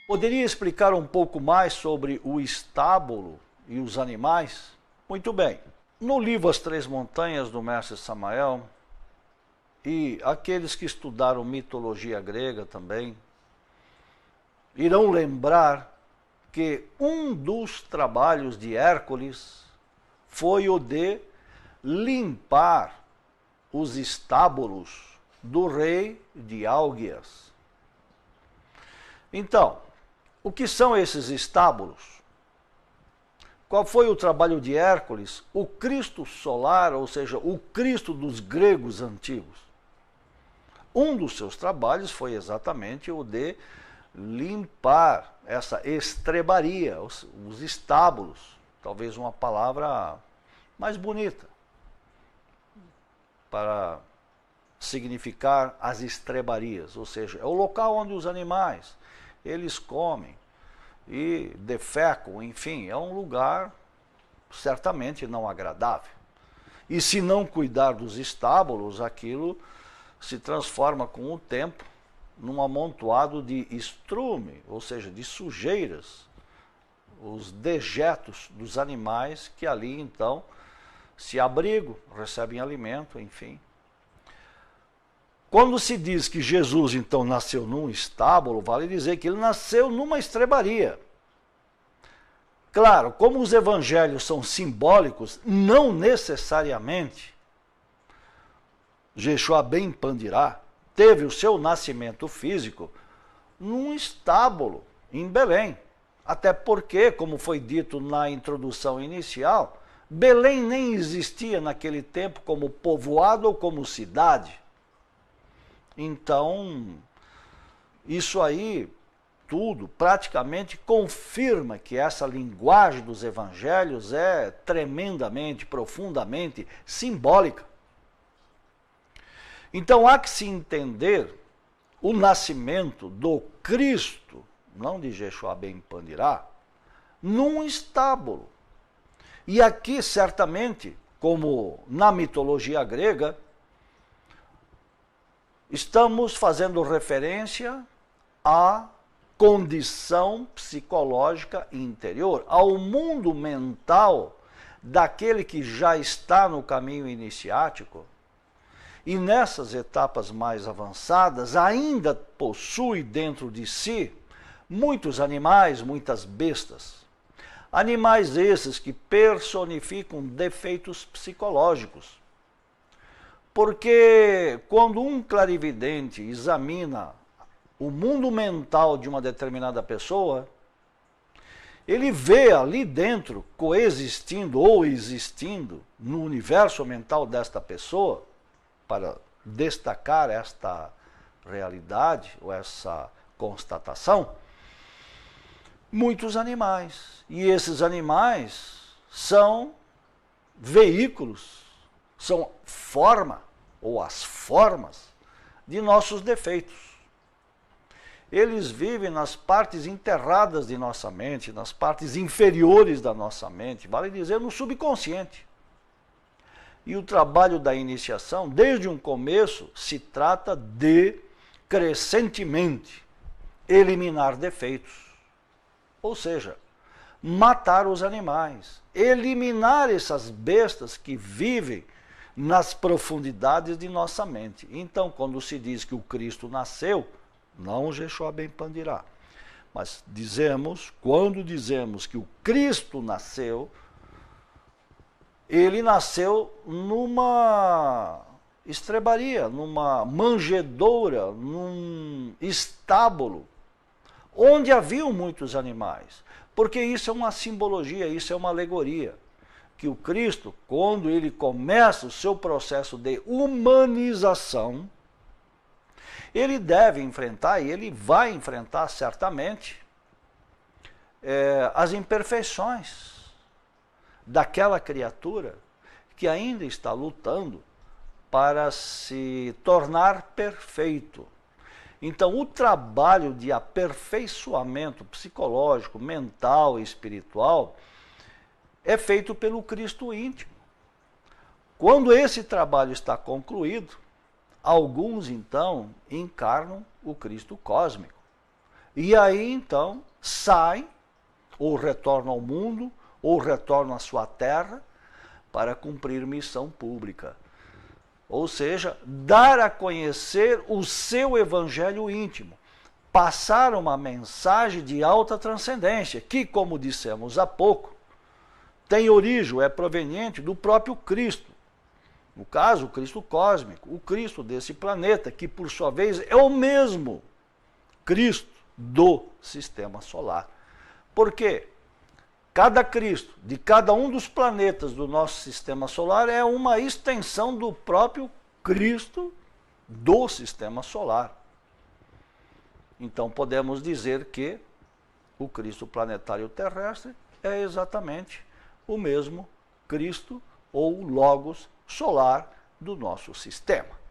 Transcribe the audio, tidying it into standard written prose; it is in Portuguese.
Poderia explicar um pouco mais sobre o estábulo e os animais? Muito bem. No livro As Três Montanhas, do mestre Samael, e aqueles que estudaram mitologia grega também, irão lembrar que um dos trabalhos de Hércules foi o de limpar os estábulos do rei de Álgias. Então, o que são esses estábulos? Qual foi o trabalho de Hércules? O Cristo solar, ou seja, o Cristo dos gregos antigos. Um dos seus trabalhos foi exatamente o de limpar essa estrebaria, os estábulos, talvez uma palavra mais bonita para significar as estrebarias, ou seja, é o local onde os animais, eles comem e defecam, enfim, é um lugar certamente não agradável. E se não cuidar dos estábulos, aquilo se transforma com o tempo num amontoado de estrume, ou seja, de sujeiras, os dejetos dos animais que ali então se abrigam, recebem alimento, enfim. Quando se diz que Jesus então nasceu num estábulo, vale dizer que ele nasceu numa estrebaria. Claro, como os evangelhos são simbólicos, não necessariamente Jeshua ben Pandirá teve o seu nascimento físico num estábulo em Belém. Até porque, como foi dito na introdução inicial, Belém nem existia naquele tempo como povoado ou como cidade. Então, isso aí tudo praticamente confirma que essa linguagem dos evangelhos é tremendamente, profundamente simbólica. Então há que se entender o nascimento do Cristo, não de Jeshua ben Pandirá, num estábulo. E aqui, certamente, como na mitologia grega, estamos fazendo referência à condição psicológica interior, ao mundo mental daquele que já está no caminho iniciático e nessas etapas mais avançadas ainda possui dentro de si muitos animais, muitas bestas. Animais esses que personificam defeitos psicológicos. Porque quando um clarividente examina o mundo mental de uma determinada pessoa, ele vê ali dentro, coexistindo ou existindo no universo mental desta pessoa, para destacar esta realidade ou essa constatação, muitos animais. E esses animais são veículos, são forma ou as formas de nossos defeitos. Eles vivem nas partes enterradas de nossa mente, nas partes inferiores da nossa mente, vale dizer, no subconsciente. E o trabalho da iniciação, desde um começo, se trata de, crescentemente, eliminar defeitos. Ou seja, matar os animais, eliminar essas bestas que vivem nas profundidades de nossa mente. Então, quando se diz que o Cristo nasceu, não Jeshua ben Pandirá, mas quando dizemos que o Cristo nasceu, ele nasceu numa estrebaria, numa manjedoura, num estábulo, onde haviam muitos animais. Porque isso é uma simbologia, isso é uma alegoria. Que o Cristo, quando ele começa o seu processo de humanização, ele deve enfrentar, e ele vai enfrentar certamente, as imperfeições daquela criatura que ainda está lutando para se tornar perfeito. Então, o trabalho de aperfeiçoamento psicológico, mental e espiritual é feito pelo Cristo íntimo. Quando esse trabalho está concluído, alguns, então, encarnam o Cristo cósmico. E aí, então, saem, ou retornam ao mundo, ou retornam à sua terra, para cumprir missão pública. Ou seja, dar a conhecer o seu evangelho íntimo, passar uma mensagem de alta transcendência, que, como dissemos há pouco, tem origem, é proveniente do próprio Cristo. No caso, o Cristo cósmico, o Cristo desse planeta, que por sua vez é o mesmo Cristo do sistema solar. Por quê? Cada Cristo de cada um dos planetas do nosso sistema solar é uma extensão do próprio Cristo do sistema solar. Então podemos dizer que o Cristo planetário terrestre é exatamente o mesmo Cristo ou Logos solar do nosso sistema.